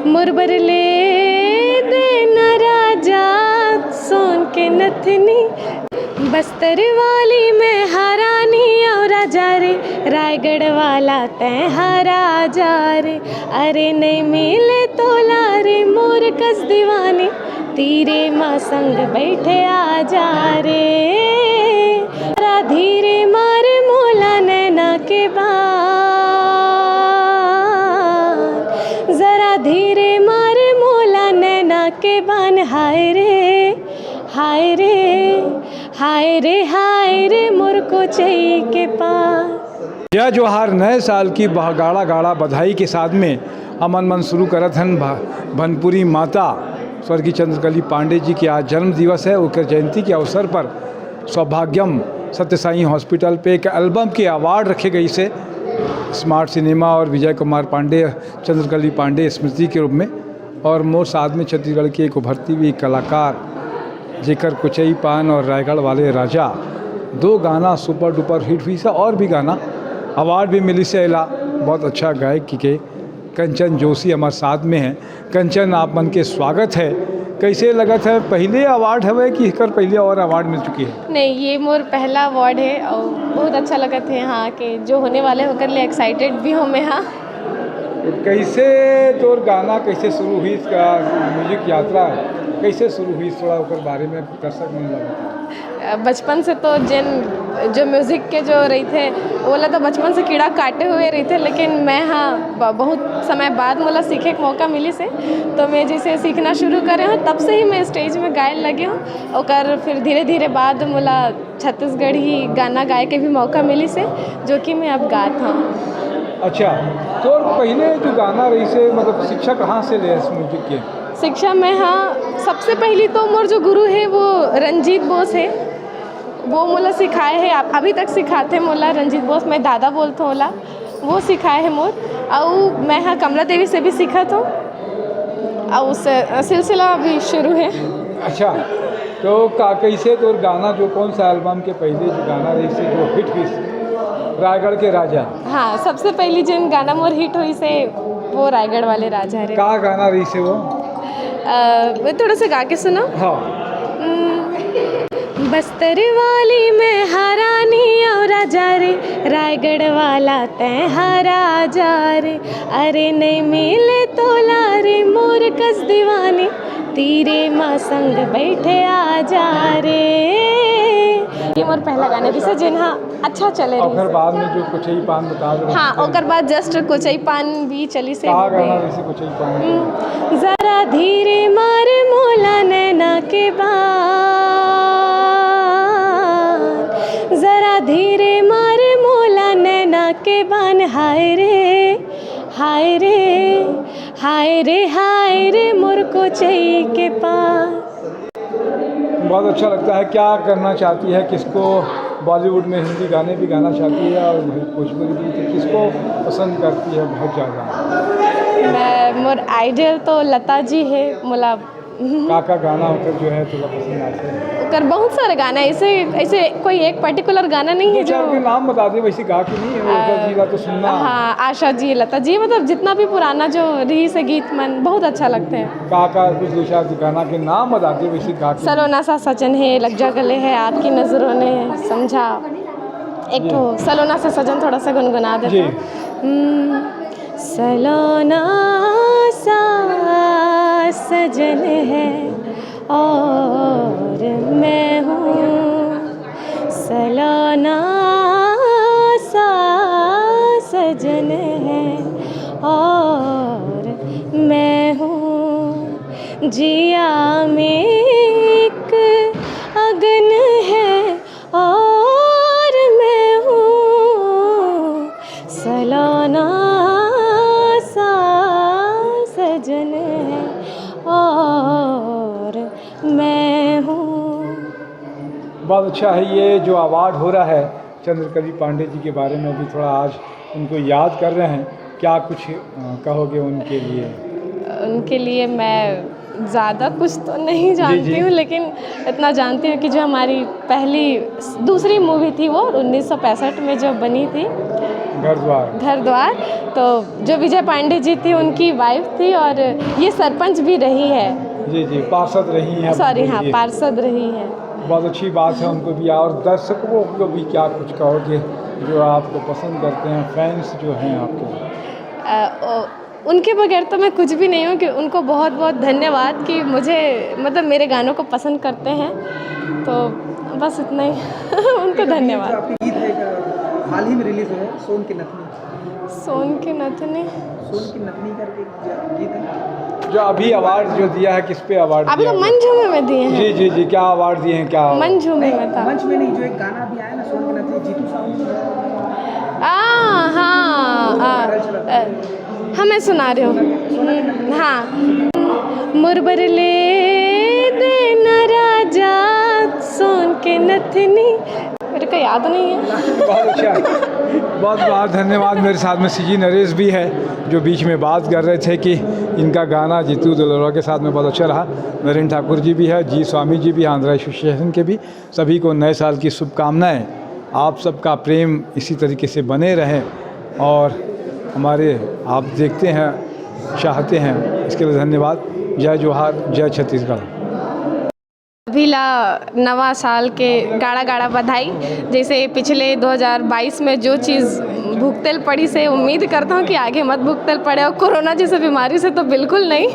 मुरबर ले देना राजा सोन के नथनी, बस्तर वाली में हरानी और राजा रे, रायगढ़ वाला तय हरा जा रे। अरे नहीं मिले तो लारे मोर कस दीवानी, तीरे माँ संग बैठे आ जा रे। जरा धीरे मार मोला नैना के बान, जरा धीरे मार मोला नैना के बान। हाय रे हाय रे हाय रे हाय रे मोर को चई के पास। जय जोहार। नए साल की गाड़ा गाड़ा बधाई के साथ में अमन मन शुरू करत हन भनपुरी माता स्वर्गीय चंद्रकली पांडे जी के आज जन्म दिवस है। उनके जयंती के अवसर पर सौभाग्यम सत्य साई हॉस्पिटल पे एक एल्बम के अवार्ड रखे गई से स्मार्ट सिनेमा और विजय कुमार पांडे चंद्रकली पांडे स्मृति के रूप में। और मोर साथ में छत्तीसगढ़ की एक उभरती हुई कलाकार जेकर कुचई पान और रायगढ़ वाले राजा दो गाना सुपर डुपर हिट हुई से, और भी गाना अवार्ड भी मिली से एला। बहुत अच्छा गायक के कंचन जोशी हमारे साथ में हैं। कंचन, आप मन के स्वागत है। कैसे लगत है, पहले अवार्ड है कि कर पहले और अवार्ड मिल चुकी है? नहीं, ये मोर पहला अवार्ड है और बहुत अच्छा लगत है यहाँ के जो होने वाले होकर लिए एक्साइटेड भी हूँ मैं। हाँ, कैसे तोर गाना कैसे शुरू हुई, इसका म्यूजिक यात्रा कैसे शुरू हुई, थोड़ा ओकर बारे में दर्शक मन लगा। बचपन से तो जो म्यूज़िक के जो रही थे बोला तो बचपन से कीड़ा काटे हुए रही थे, लेकिन मैं हाँ बहुत समय बाद मोला सीखे के मौका मिली से, तो मैं जैसे सीखना शुरू करे हूँ तब से ही मैं स्टेज में गाए लगे हूँ। और फिर धीरे धीरे बाद मोला छत्तीसगढ़ी गाना गाए के भी मौका मिली से, जो कि मैं अब गात हूँ। अच्छा, तो पहले जो गाना रही से मतलब शिक्षा कहाँ से ले इस म्यूजिक के? शिक्षा में हाँ, सबसे पहली तो मोर जो गुरु है वो रंजीत बोस है, वो मोला सिखाए है। अभी तक सिखाते मोला रंजीत बोस, मैं दादा बोलते होला, वो सिखाए है मोर। और मैं हाँ कमला देवी से भी सीखत हूँ और उस सिलसिला अभी शुरू है। अच्छा, तो कैसे तो गाना जो कौन सा एल्बम के पहले जो गाना रही से जो हिट हुई रायगढ़ के राजा? हाँ, सबसे पहली जिन गाना मोर हिट हुई से वो रायगढ़ वाले राजा है। का गाना रही से वो? मैं थोड़ा सा गा के सुना। हाँ। बस्तर वाली में हरानी और राजा रे, रायगढ़ वाला तय हरा जा रे। अरे नहीं मिले तो लारे मोर कस दीवानी, तीरे माँ संग बैठे आ जा रे। ये मोर पहला गाना जिसे जिन हाँ अच्छा चले रही। और बाद में जो कुचई पान बता दो। हाँ, और बाद जस्ट कुचई पान भी चली से। का गाना वैसे कुचई पान? जरा धीरे मार मोला नैना के बान, जरा धीरे मार मोला नैना के बान। हाय रे हाय रे हाय रे हाय रे मोर को चई के पास। बहुत अच्छा लगता है। क्या करना चाहती है, किसको बॉलीवुड में हिंदी गाने भी गाना चाहती है और भोजपुरी भी, तो किसको पसंद करती है बहुत ज़्यादा? मैं मोर आइडियल तो लता जी है मोला। का गाना होकर जो है थोड़ा पसंद आते हैं? कर बहुत सारे गाना ऐसे कोई एक पर्टिकुलर गाना नहीं है जो के नाम बता दे, वैसे गा के नहीं है जी तो सुनना। हाँ, आशा जी, लता जी, मतलब जितना भी पुराना जो रही से गीत मन बहुत अच्छा लगते हैं। का कुछ दूसरा गाना के नाम बता दे वैसे गा के। सलोना सा सजन है, लग जा गले है, आपकी नजरों ने समझा। एक तो सलोना सा सजन थोड़ा सा गुनगुना देते हैं। सलोना सा सजन है और मैं हूँ, सलोना सा सजन है और मैं हूँ, जिया में एक अगन है और मैं हूँ, सलोना सा सजन है और मैं हूँ। बहुत अच्छा है। ये जो अवार्ड हो रहा है चंद्रकली पांडे जी के बारे में, अभी थोड़ा आज उनको याद कर रहे हैं, क्या कुछ कहोगे उनके लिए? उनके लिए मैं ज़्यादा कुछ तो नहीं जानती हूँ, लेकिन इतना जानती हूँ कि जो हमारी दूसरी मूवी थी वो 1965 में जो बनी थी, घर द्वार। घर द्वार। तो जो विजय पांडे जी थी उनकी वाइफ थी और ये सरपंच भी रही है। जी जी, पार्षद रही हैं। सॉरी, हाँ, पार्षद रही है। बहुत अच्छी बात है उनको भी। और दर्शकों को भी क्या कुछ कहोगे जो आपको पसंद करते हैं, फैंस जो हैं आपके? उनके बगैर तो मैं कुछ भी नहीं हूँ कि उनको बहुत बहुत धन्यवाद कि मुझे मतलब मेरे गानों को पसंद करते हैं, तो बस इतना ही उनको धन्यवाद। आपकी गीत है हाल ही में रिलीज हुआ है, सोन की नथनी। सोन की नथनी, सोन की नथनी करके गीत है जो अभी अवार्ड जो दिया है, किस पे अवार्ड अभी दिया तो है? मन झूमे में दिए हैं। जी जी जी, क्या अवार्ड दिए हैं? क्या मन झूमे में था। मंच में नहीं, जो एक गाना भी आया ना सोन की नथनी, जीतू साहब। हाँ हाँ, मैं सुना रही हूँ। हाँ, मुरबर ले देना राजा सोन के नथनी, मेरे को याद नहीं है। बहुत अच्छा, बहुत बहुत धन्यवाद। मेरे साथ में सीजी नरेश भी है जो बीच में बात कर रहे थे कि इनका गाना जीतू दुलरवा के साथ में बहुत अच्छा रहा। नरेंद्र ठाकुर जी भी है, जी स्वामी जी भी, आंध्रा एसोसिएशन के भी। सभी को नए साल की शुभकामनाएं। आप सबका प्रेम इसी तरीके से बने रहे और हमारे आप देखते हैं, चाहते हैं, इसके लिए धन्यवाद। जय जोहार, जय छत्तीसगढ़। अभिला नवा साल के गाड़ा गाड़ा बधाई। जैसे पिछले 2022 में जो चीज़ भुगतल पड़ी से उम्मीद करता हूँ कि आगे मत भुगतल पड़े, और कोरोना जैसे बीमारी से तो बिल्कुल नहीं।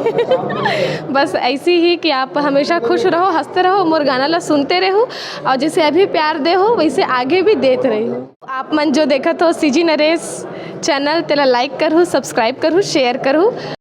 बस ऐसी ही कि आप हमेशा खुश रहो, हंसते रहो, मोर गाना ला सुनते रहो, और जैसे अभी प्यार दे हो वैसे आगे भी देते रहो। आप मन जो देखा तो सीजी नरेश चैनल तेला लाइक करूँ, सब्सक्राइब करूँ, शेयर करूँ।